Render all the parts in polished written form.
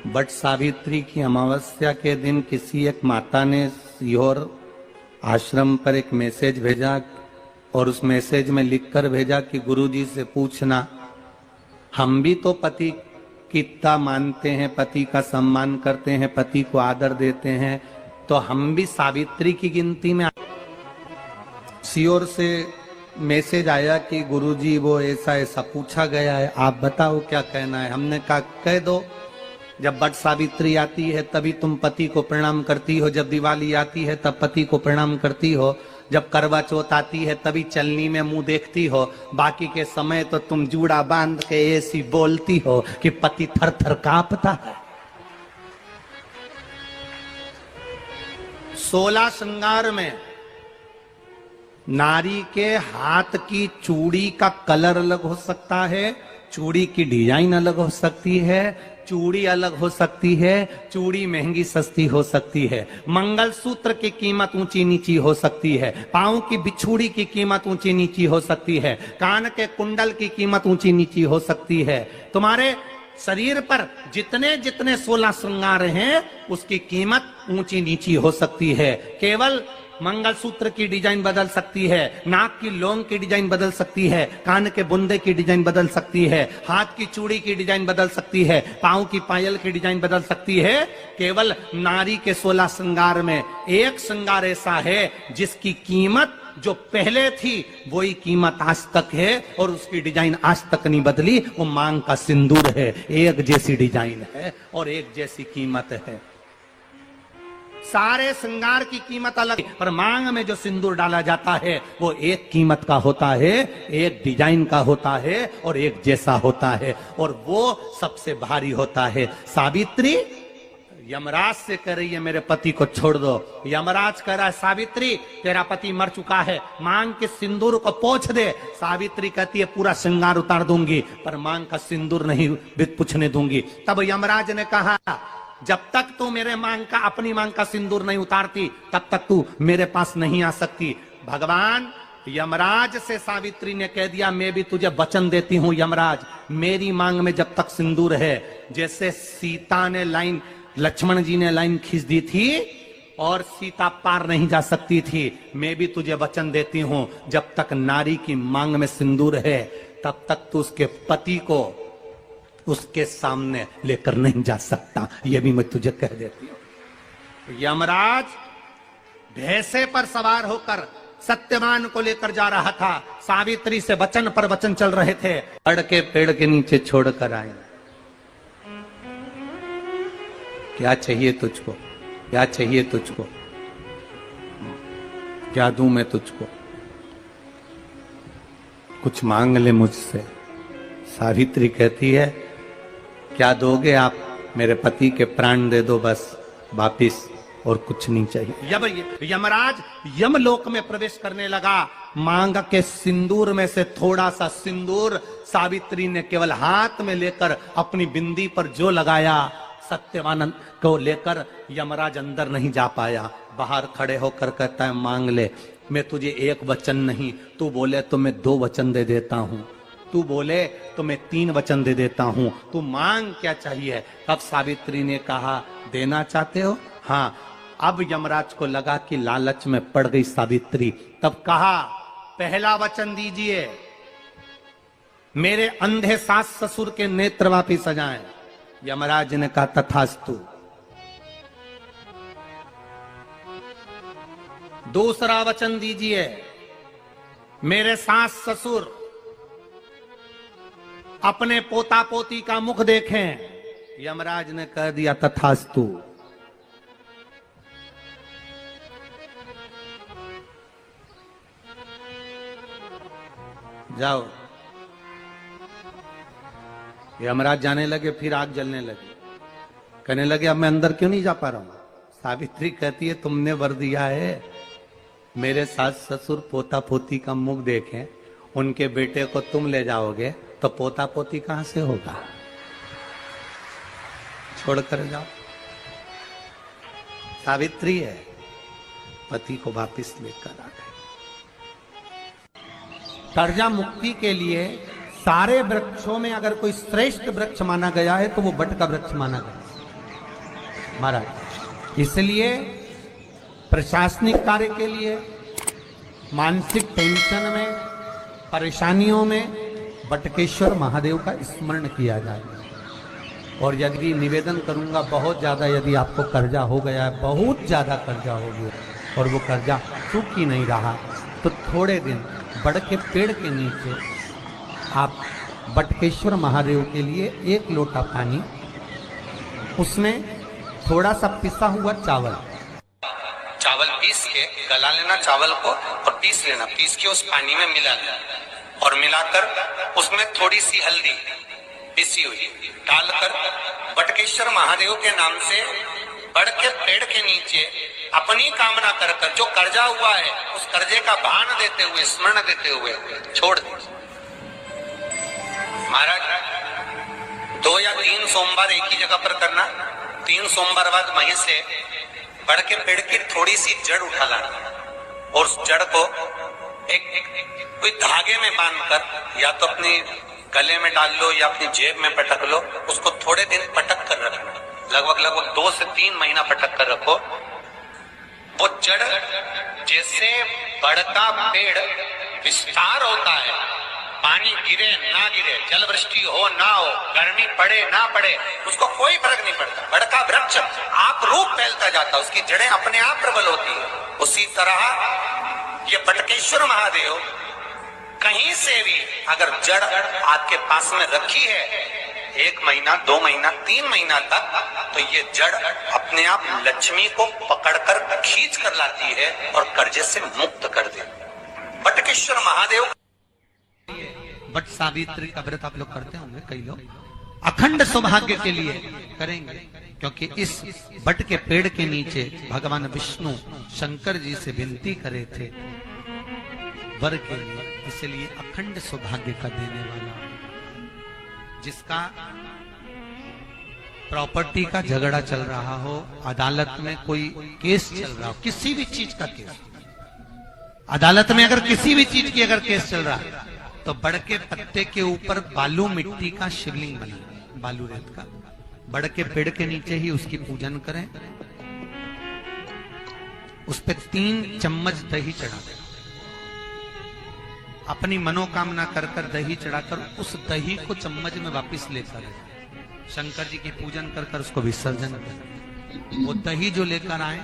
But Savitri की अमावस्या के दिन किसी एक माता ने सीहोर आश्रम पर एक मैसेज भेजा और उस मैसेज में लिखकर भेजा कि गुरुजी से पूछना, हम भी तो पति कितना मानते हैं, पति का सम्मान करते हैं, पति को आदर देते हैं, तो हम भी सावित्री की गिनती में। सीहोर से मैसेज आया कि गुरुजी वो ऐसा ऐसा पूछा गया है, आप बताओ क्या कहना है। हमने कहा कह दो, जब बट सावित्री आती है तभी तुम पति को प्रणाम करती हो, जब दिवाली आती है तब पति को प्रणाम करती हो, जब करवा चौथ आती है तभी चलनी में मुंह देखती हो, बाकी के समय तो तुम जूड़ा बांध के ऐसी बोलती हो कि पति थर थर कांपता है। 16 श्रृंगार में नारी के हाथ की चूड़ी का कलर अलग हो सकता है, चूड़ी की डिजाइन अलग हो सकती है, चूड़ी अलग हो सकती है, चूड़ी महंगी सस्ती हो सकती है, मंगलसूत्र की कीमत ऊंची नीची हो सकती है, पांव की बिछुड़ी की कीमत ऊंची नीची हो सकती है, कान के कुंडल की कीमत ऊंची नीची हो सकती है। तुम्हारे शरीर पर जितने जितने 16 श्रृंगार हैं उसकी कीमत ऊंची नीची हो सकती है। केवल मंगलसूत्र की डिजाइन बदल सकती है, नाक की लौंग की डिजाइन बदल सकती है, कान के बुंदे की डिजाइन बदल सकती है, हाथ की चूड़ी की डिजाइन बदल सकती है, पांव की पायल की डिजाइन बदल सकती है। केवल नारी के 16 श्रृंगार में एक श्रृंगार ऐसा है जिसकी कीमत जो पहले थी वही कीमत आज तक है और उसकी डिजाइन आज तक नहीं बदली। वो मांग का सिंदूर है, एक जैसी डिजाइन है और एक जैसी कीमत है। सारे श्रृंगार की कीमत अलग, पर मांग में जो सिंदूर डाला जाता है वो एक कीमत का होता है, एक डिजाइन का होता है और एक जैसा होता है, और वो सबसे भारी होता है। सावित्री यमराज से कह रही है मेरे पति को छोड़ दो। यमराज कह रहा है सावित्री तेरा पति मर चुका है, मांग के सिंदूर को पोंछ दे। सावित्री कहती है पूरा श्रृंगार उतार दूंगी पर मांग का सिंदूर नहीं पूछने दूंगी। तब यमराज ने कहा जब तक तू मेरे मांग का अपनी मांग का सिंदूर नहीं उतारती तब तक तू मेरे पास नहीं आ सकती। भगवान यमराज से सावित्री ने कह दिया मैं भी तुझे वचन देती हूं यमराज, मेरी मांग में जब तक सिंदूर है, जैसे सीता ने लाइन, लक्ष्मण जी ने लाइन खींच दी थी और सीता पार नहीं जा सकती थी, मैं भी तुझे वचन देती हूं जब तक नारी की मांग में सिंदूर है तब तक तू उसके पति को उसके सामने लेकर नहीं जा सकता। यह भी मैं तुझे कह देती हूं। यमराज भैंसे पर सवार होकर सत्यवान को लेकर जा रहा था, सावित्री से वचन पर वचन चल रहे थे। अड़ के पेड़ के नीचे छोड़कर आए। क्या चाहिए तुझको, क्या चाहिए तुझको, क्या दूं मैं तुझको, कुछ मांग ले मुझसे। सावित्री कहती है क्या दोगे आप, मेरे पति के प्राण दे दो बस वापिस, और कुछ नहीं चाहिए। जब यमराज यमलोक में प्रवेश करने लगा, मांग के सिंदूर में से थोड़ा सा सिंदूर सावित्री ने केवल हाथ में लेकर अपनी बिंदी पर जो लगाया, सत्यवान को लेकर यमराज अंदर नहीं जा पाया। बाहर खड़े होकर कहता है मांग ले, मैं तुझे एक वचन नहीं, तू बोले तो मैं 2 वचन दे देता हूं, तू बोले तो मैं 3 वचन दे देता हूं, तू मांग क्या चाहिए। तब सावित्री ने कहा देना चाहते हो, हाँ। अब यमराज को लगा कि लालच में पड़ गई सावित्री, तब कहा पहला वचन दीजिए, मेरे अंधे सास ससुर के नेत्र वापिस आ जाएं। यमराज ने कहा तथास्तु। दूसरा वचन दीजिए, मेरे सास ससुर अपने पोता पोती का मुख देखें। यमराज ने कह दिया तथास्तु। जाओ। यमराज जाने लगे, फिर आग जलने लगी, कहने लगे अब मैं अंदर क्यों नहीं जा पा रहा हूं। सावित्री कहती है तुमने वर दिया है मेरे सास ससुर पोता पोती का मुख देखें, उनके बेटे को तुम ले जाओगे तो पोता पोती कहां से होगा, छोड़कर जाओ। सावित्री है, पति को वापिस लेकर आ गए। कर्जा मुक्ति के लिए सारे वृक्षों में अगर कोई श्रेष्ठ वृक्ष माना गया है तो वो बट का वृक्ष माना गया। महाराज। इसलिए प्रशासनिक कार्य के लिए, मानसिक टेंशन में, परेशानियों में बटकेश्वर महादेव का स्मरण किया जाए। और यदि निवेदन करूंगा, बहुत ज्यादा यदि आपको कर्जा हो गया है, बहुत ज्यादा कर्जा हो गया और वो कर्जा चूक ही नहीं रहा, तो थोड़े दिन बड़ के पेड़ के नीचे आप बटकेश्वर महादेव के लिए 1 लोटा पानी, उसमें थोड़ा सा पिसा हुआ चावल पीस के गला लेना, चावल को, और पीस लेना, पीस के उस पानी में मिला लेना और मिलाकर उसमें थोड़ी सी हल्दी पिसी हुई डालकर बटकेश्वर महादेव के नाम से बड़ के पेड़ के नीचे अपनी कामना कर कर जो कर्जा हुआ है उस कर्जे का भान देते हुए, स्मरण देते हुए छोड़ दीजिए। महाराज 2 या 3 सोमवार एक ही जगह पर करना, 3 सोमवार बाद वहीं से बड़ के पेड़ की थोड़ी सी जड़ उठा लाना और उस जड़ को एक कोई धागे में बांधकर या तो अपने गले में डाल लो या अपनी जेब में पटक लो, उसको थोड़े दिन पटक कर रखना, लगभग 2 से 3 महीना पटक कर रखो। वो जड़ जैसे बढ़ता पेड़ विस्तार होता है, पानी गिरे ना गिरे, जल वृष्टि हो ना हो, गर्मी पड़े ना पड़े, उसको कोई फर्क नहीं पड़ता, बढ़ता वृक्ष आप रूप फैलता जाता, उसकी जड़ें अपने आप प्रबल होती है। उसी तरह ये बटकेश्वर महादेव कहीं से भी अगर जड़ आपके पास में रखी है 1 महीना, 2 महीना, 3 महीना तक, तो ये जड़ अपने आप लक्ष्मी को पकड़कर खींच कर लाती है और कर्जे से मुक्त कर देती। बटकेश्वर महादेव बट सावित्री का व्रत आप लोग करते होंगे, कई लोग अखंड सौभाग्य के लिए करेंगे, क्योंकि इस बट के पेड़ के नीचे भगवान विष्णु शंकर जी से विनती करे थे वर के लिए, इसलिए अखंड सौभाग्य का देने वाला, जिसका प्रॉपर्टी का झगड़ा चल रहा हो, अदालत में कोई केस चल रहा हो, किसी भी चीज का केस, अदालत में अगर किसी भी चीज की अगर केस चल रहा है, तो बड़ के पत्ते के ऊपर बालू मिट्टी का शिवलिंग बना, बालू रेत का, बड़ के पेड़ के नीचे ही उसकी पूजन करें, उस पे 3 चम्मच दही चढ़ा दें, अपनी मनोकामना कर कर दही चढ़ाकर उस दही को चम्मच में वापस लेकर शंकर जी की पूजन कर कर उसको विसर्जन करें। वो दही जो लेकर आए,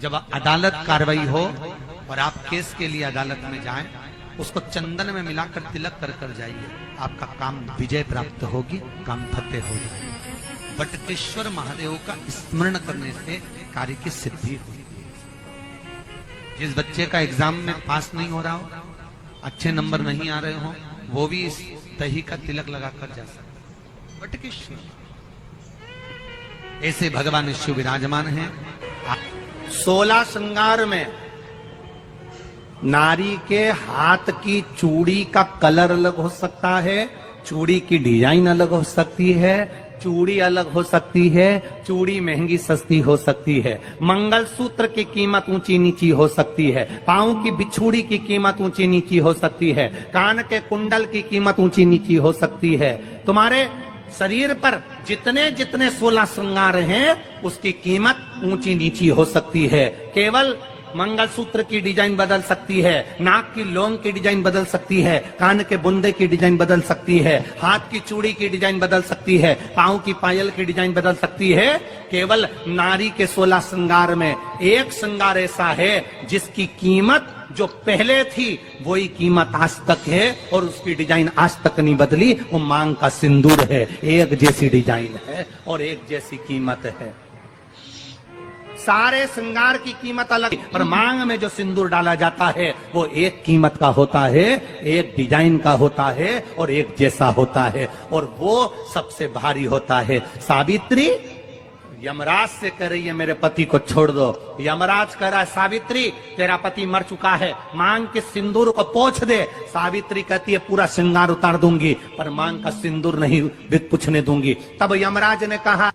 जब अदालत कार्रवाई हो और आप केस के लिए अदालत में जाएं, उसको चंदन में मिलाकर तिलक कर कर जाइए, आपका काम विजय प्राप्त होगी, काम फतेह हो जाएगा। बटकेश्वर महादेव का स्मरण करने से कार्य की सिद्धि होगी। जिस बच्चे का एग्जाम में पास नहीं हो रहा हो, अच्छे नंबर नहीं आ रहे हो, वो भी इस दही का तिलक लगाकर जा सकता। बटकेश्वर ऐसे भगवान शिव विराजमान हैं। 16 श्रृंगार में नारी के हाथ की चूड़ी का कलर अलग हो सकता है, चूड़ी की डिजाइन अलग हो सकती है, चूड़ी अलग हो सकती है, चूड़ी महंगी सस्ती हो सकती है, मंगलसूत्र की कीमत ऊंची नीची हो सकती है, पांव की बिछुड़ी की कीमत ऊंची नीची हो सकती है, कान के कुंडल की कीमत ऊंची नीची हो सकती है। तुम्हारे शरीर पर जितने जितने 16 श्रृंगार हैं उसकी कीमत ऊंची नीची हो सकती है। केवल मंगलसूत्र की डिजाइन बदल सकती है, नाक की लौंग की डिजाइन बदल सकती है, कान के बुंदे की डिजाइन बदल सकती है, हाथ की चूड़ी की डिजाइन बदल सकती है, पांव की पायल की डिजाइन बदल सकती है। केवल नारी के 16 श्रृंगार में एक श्रृंगार ऐसा है जिसकी कीमत जो पहले थी वही कीमत आज तक है और उसकी डिजाइन आज तक नहीं बदली। वो मांग का सिंदूर है, एक जैसी डिजाइन है और एक जैसी कीमत है। सारे श्रृंगार की कीमत अलग, पर मांग में जो सिंदूर डाला जाता है वो एक कीमत का होता है, एक डिजाइन का होता है और एक जैसा होता है, और वो सबसे भारी होता है। सावित्री यमराज से कह रही है मेरे पति को छोड़ दो। यमराज कह रहा है सावित्री तेरा पति मर चुका है, मांग के सिंदूर को पोंछ दे। सावित्री कहती है पूरा श्रृंगार उतार दूंगी पर मांग का सिंदूर नहीं पूछने दूंगी। तब यमराज ने कहा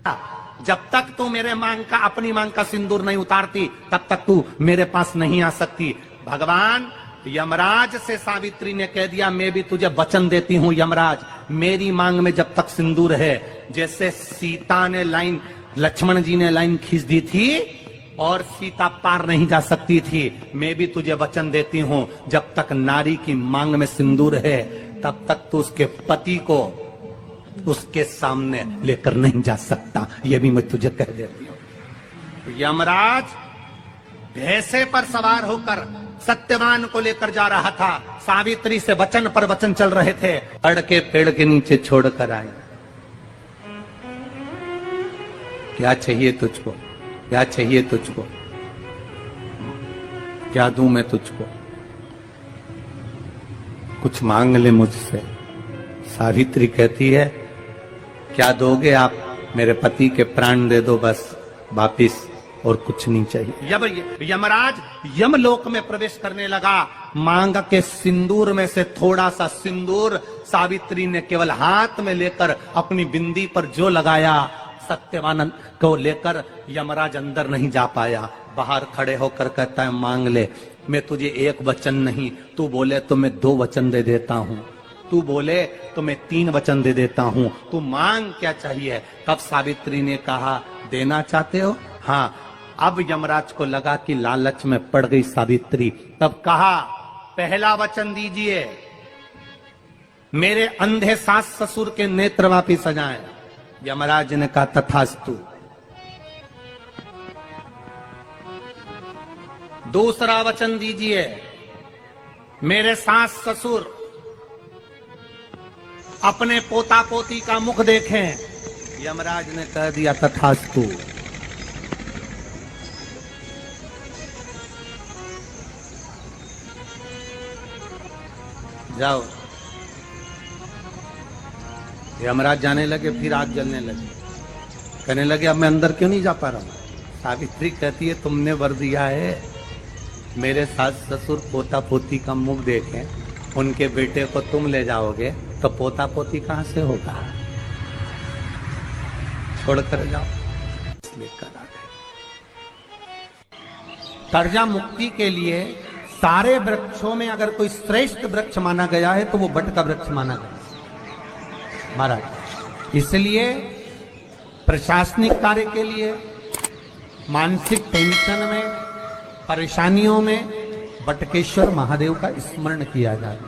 जब तक तू मेरे मांग का अपनी मांग का सिंदूर नहीं उतारती तब तक तू मेरे पास नहीं आ सकती। भगवान यमराज से सावित्री ने कह दिया मैं भी तुझे वचन देती हूँ यमराज, मेरी मांग में जब तक सिंदूर है, जैसे सीता ने लाइन लक्ष्मण जी ने लाइन खींच दी थी और सीता पार नहीं जा सकती थी। मैं भी तुझे वचन देती हूं, जब तक नारी की मांग में सिंदूर है तब तक तू उसके पति को उसके सामने लेकर नहीं जा सकता। यह भी मैं तुझे कह देती हूं। यमराज भैंसे पर सवार होकर सत्यवान को लेकर जा रहा था। सावित्री से वचन पर वचन चल रहे थे। अड़ के पेड़ के नीचे छोड़कर आए। क्या चाहिए तुझको, क्या चाहिए तुझको, क्या दूं मैं तुझको, कुछ मांग ले मुझसे। सावित्री कहती है क्या दोगे आप, मेरे पति के प्राण दे दो बस वापिस, और कुछ नहीं चाहिए। जब यमराज यमलोक में प्रवेश करने लगा, मांग के सिंदूर में से थोड़ा सा सिंदूर सावित्री ने केवल हाथ में लेकर अपनी बिंदी पर जो लगाया, सत्यवान को लेकर यमराज अंदर नहीं जा पाया। बाहर खड़े होकर कहता है मांग ले। मैं तुझे एक वचन नहीं, तू बोले तो मैं 2 वचन दे देता हूं, तू बोले तो मैं 3 वचन दे देता हूं, तू मांग क्या चाहिए। तब सावित्री ने कहा देना चाहते हो? हाँ। अब यमराज को लगा कि लालच में पड़ गई सावित्री। तब कहा पहला वचन दीजिए, मेरे अंधे सास ससुर के नेत्र वापिस आ जाएं। यमराज ने कहा तथास्तु। दूसरा वचन दीजिए, मेरे सास ससुर अपने पोता पोती का मुख देखें। यमराज ने कह दिया तथास्तु। जाओ। यमराज जाने लगे, फिर आग जलने लगे। कहने लगे अब मैं अंदर क्यों नहीं जा पा रहा हूं। सावित्री कहती है तुमने वर दिया है मेरे सास ससुर पोता पोती का मुख देखें, उनके बेटे को तुम ले जाओगे तो पोता पोती कहां से होगा, छोड़कर जाओ। लेकर आ गए। कर्जा मुक्ति के लिए सारे वृक्षों में अगर कोई श्रेष्ठ वृक्ष माना गया है तो वो बट का वृक्ष माना गया महाराज। इसलिए प्रशासनिक कार्य के लिए, मानसिक टेंशन में, परेशानियों में बटकेश्वर महादेव का स्मरण किया जाए।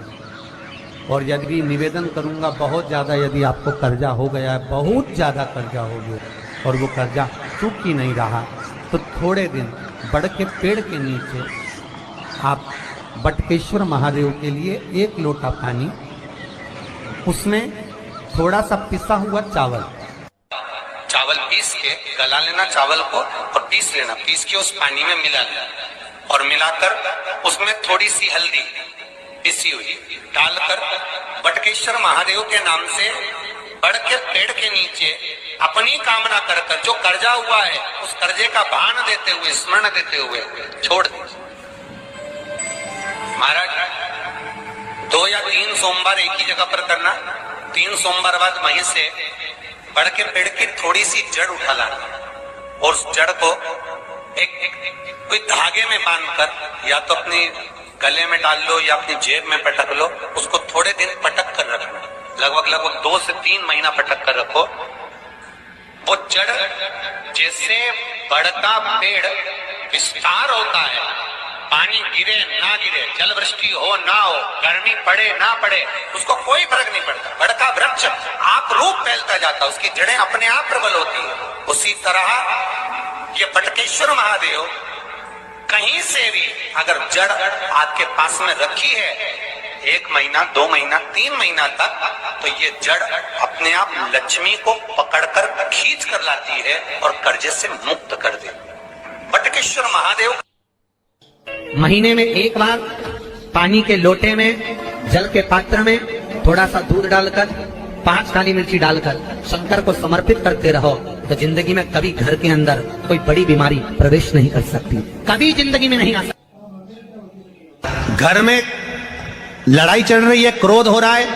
और यदि निवेदन करूंगा बहुत ज्यादा, यदि आपको कर्जा हो गया है, बहुत ज्यादा कर्जा हो गया और वो कर्जा चूक ही नहीं रहा, तो थोड़े दिन बड़ के पेड़ के नीचे आप बटकेश्वर महादेव के लिए 1 लोटा पानी, उसमें थोड़ा सा पिसा हुआ चावल पीस के गला लेना चावल को और पीस लेना, पीस के उस पानी में मिला लेना और मिलाकर उसमें थोड़ी सी हल्दी पिसी हुई डालकर बटकेश्वर महादेव के नाम से बड़ के पेड़ के नीचे अपनी कामना कर कर जो कर्जा हुआ है उस कर्जे का भान देते हुए, स्मरण देते हुए छोड़ दे। महाराज 2 या 3 सोमवार एक ही जगह पर करना। 3 सोमवार बाद वहीं से बड़ के पेड़ की थोड़ी सी जड़ उठा लाना और उस जड़ को कोई धागे में बांधकर या तो अपनी गले में डाल लो या अपनी जेब में पटक लो। उसको थोड़े दिन पटक कर रखना, लगभग 2 से 3 महीना पटक कर रखो। वो जड़ जैसे बड़का पेड़ विस्तार होता है, पानी गिरे ना गिरे, जल वृष्टि हो ना हो, गर्मी पड़े ना पड़े, उसको कोई फर्क नहीं पड़ता। बड़का वृक्ष आप रूप फैलता जाता, उसकी जड़ें अपने आप प्रबल होती है। उसी तरह ये बटकेश्वर महादेव कहीं से भी अगर जड़ आपके पास में रखी है 1 महीना, 2 महीना, 3 महीना तक, तो ये जड़ अपने आप लक्ष्मी को पकड़कर खींच कर लाती है और कर्जे से मुक्त कर दे। बटकेश्वर महादेव महीने में 1 बार पानी के लोटे में, जल के पात्र में थोड़ा सा दूध डालकर, 5 काली मिर्ची डालकर शंकर को समर्पित करते रहो, तो जिंदगी में कभी घर के अंदर कोई बड़ी बीमारी प्रवेश नहीं कर सकती, कभी जिंदगी में नहीं आ सकती। घर में लड़ाई चल रही है, क्रोध हो रहा है,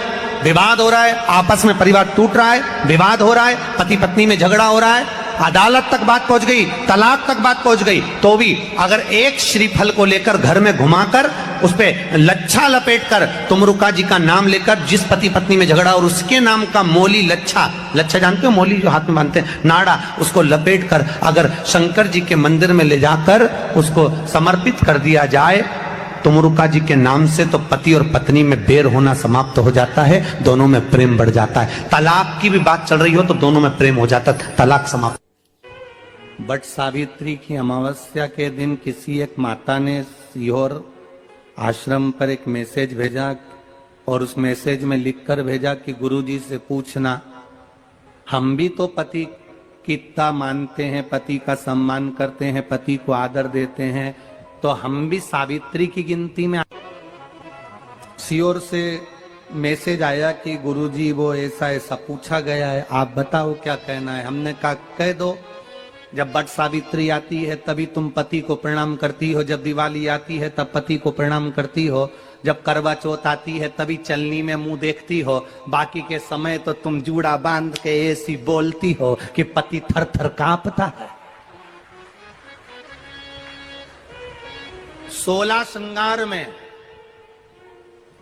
विवाद हो रहा है, आपस में परिवार टूट रहा है, विवाद हो रहा है, पति पत्नी में झगड़ा हो रहा है, अदालत तक बात पहुंच गई, तलाक तक बात पहुंच गई, तो भी अगर एक श्रीफल को लेकर घर में घुमाकर उस पे लच्छा लपेट कर तुमरुका जी का नाम लेकर जिस पति पत्नी में झगड़ा और उसके नाम का मोली लच्छा, लच्छा जानते हो मोली जो हाथ में बांधते हैं, नाड़ा, उसको लपेट कर अगर शंकर जी के मंदिर में ले जाकर उसको समर्पित कर दिया जाए तुमरुका जी के नाम से, तो पति और पत्नी में बैर होना समाप्त हो जाता है, दोनों में प्रेम बढ़ जाता है। तलाक की भी बात चल रही हो तो दोनों में प्रेम हो जाता है, तलाक समाप्त। बट सावित्री की अमावस्या के दिन किसी एक माता ने सीहोर आश्रम पर एक मैसेज भेजा और उस मैसेज में लिखकर भेजा कि गुरुजी से पूछना, हम भी तो पति की इतना मानते हैं, पति का सम्मान करते हैं, पति को आदर देते हैं, तो हम भी सावित्री की गिनती में। सीहोर से मैसेज आया कि गुरुजी वो ऐसा ऐसा पूछा गया है, आप बताओ क्या कहना है। हमने कहा कह दो, जब बट सावित्री आती है तभी तुम पति को प्रणाम करती हो, जब दिवाली आती है तब पति को प्रणाम करती हो, जब करवा चौथ आती है तभी चलनी में मुंह देखती हो, बाकी के समय तो तुम जूड़ा बांध के ऐसी बोलती हो कि पति थर थर कांपता है। 16 श्रृंगार में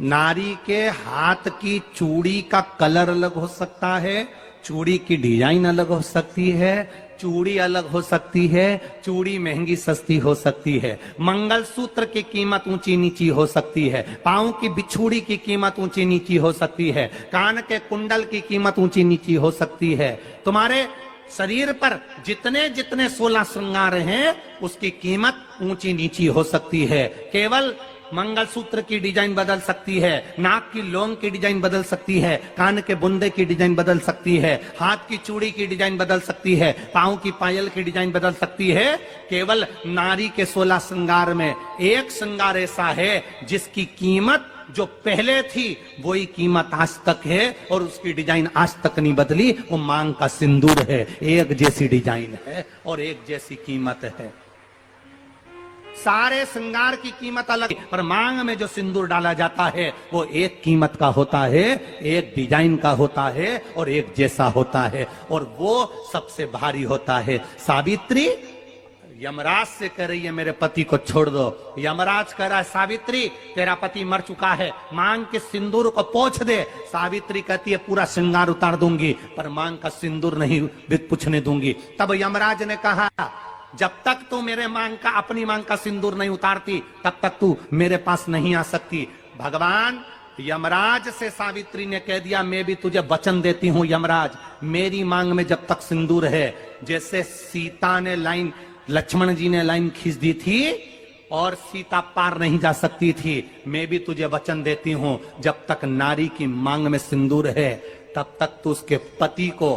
नारी के हाथ की चूड़ी का कलर अलग हो सकता है, चूड़ी की डिजाइन अलग हो सकती है, चूड़ी अलग हो सकती है, चूड़ी महंगी सस्ती हो सकती है, मंगलसूत्र की कीमत ऊंची नीची हो सकती है, पांव की बिछुड़ी की कीमत ऊंची नीची हो सकती है, कान के कुंडल की कीमत ऊंची नीची हो सकती है। तुम्हारे शरीर पर जितने जितने 16 श्रृंगार हैं उसकी कीमत ऊंची नीची हो सकती है। केवल मंगलसूत्र की डिजाइन बदल सकती है, नाक की लौंग की डिजाइन बदल सकती है, कान के बुंदे की डिजाइन बदल सकती है, हाथ की चूड़ी की डिजाइन बदल सकती है, पांव की पायल की डिजाइन बदल सकती है। केवल नारी के 16 श्रृंगार में एक श्रृंगार ऐसा है जिसकी कीमत जो पहले थी वही कीमत आज तक है और उसकी डिजाइन आज तक नहीं बदली। वो मांग का सिंदूर है, एक जैसी डिजाइन है और एक जैसी कीमत है। सारे श्रृंगार की कीमत अलग, पर मांग में जो सिंदूर डाला जाता है वो एक कीमत का होता है, एक डिजाइन का होता है और एक जैसा होता है और वो सबसे भारी होता है। सावित्री यमराज से कह रही है मेरे पति को छोड़ दो। यमराज कह रहा है सावित्री तेरा पति मर चुका है, मांग के सिंदूर को पोंछ दे। सावित्री कहती है पूरा श्रृंगार उतार दूंगी पर मांग का सिंदूर नहीं पूछने दूंगी। तब यमराज ने कहा जब तक तू मेरे मांग का अपनी मांग का सिंदूर नहीं उतारती तब तक तू मेरे पास नहीं आ सकती। भगवान यमराज से सावित्री ने कह दिया मैं भी तुझे वचन देती हूं यमराज, मेरी मांग में जब तक सिंदूर है, जैसे सीता ने लाइन, लक्ष्मण जी ने लाइन खींच दी थी और सीता पार नहीं जा सकती थी, मैं भी तुझे वचन देती हूं जब तक नारी की मांग में सिंदूर है तब तक तू उसके पति को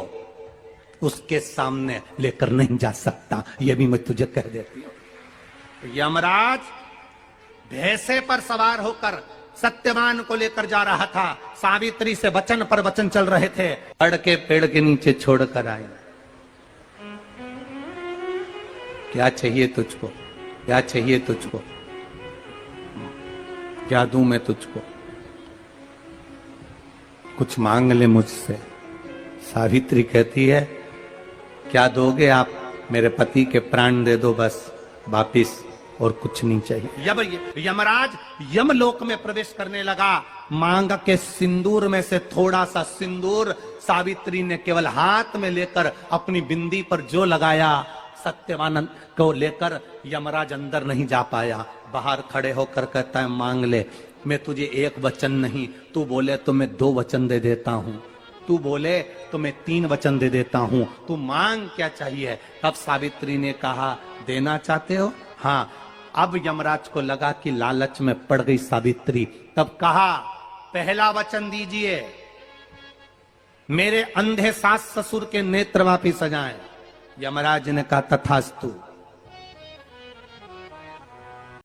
उसके सामने लेकर नहीं जा सकता। यह भी मैं तुझे कह देती हूं। यमराज भैंसे पर सवार होकर सत्यवान को लेकर जा रहा था, सावित्री से वचन पर वचन चल रहे थे, अड़ के पेड़ के नीचे छोड़कर आए। क्या चाहिए तुझको, क्या चाहिए तुझको, क्या दूं मैं तुझको, कुछ मांग ले मुझसे। सावित्री कहती है क्या दोगे आप, मेरे पति के प्राण दे दो बस वापिस, और कुछ नहीं चाहिए। यमराज यमलोक में प्रवेश करने लगा, मांग के सिंदूर में से थोड़ा सा सिंदूर सावित्री ने केवल हाथ में लेकर अपनी बिंदी पर जो लगाया, सत्यवान को लेकर यमराज अंदर नहीं जा पाया। बाहर खड़े होकर कहता है मांग ले, मैं तुझे एक वचन नहीं, तू बोले तो मैं 2 वचन दे देता हूं, तू बोले तो मैं 3 वचन दे देता हूं, तू मांग क्या चाहिए। तब सावित्री ने कहा देना चाहते हो, हाँ। अब यमराज को लगा कि लालच में पड़ गई सावित्री, तब कहा पहला वचन दीजिए, मेरे अंधे सास ससुर के नेत्र वापिस आ जाएं। यमराज ने कहा तथास्तु।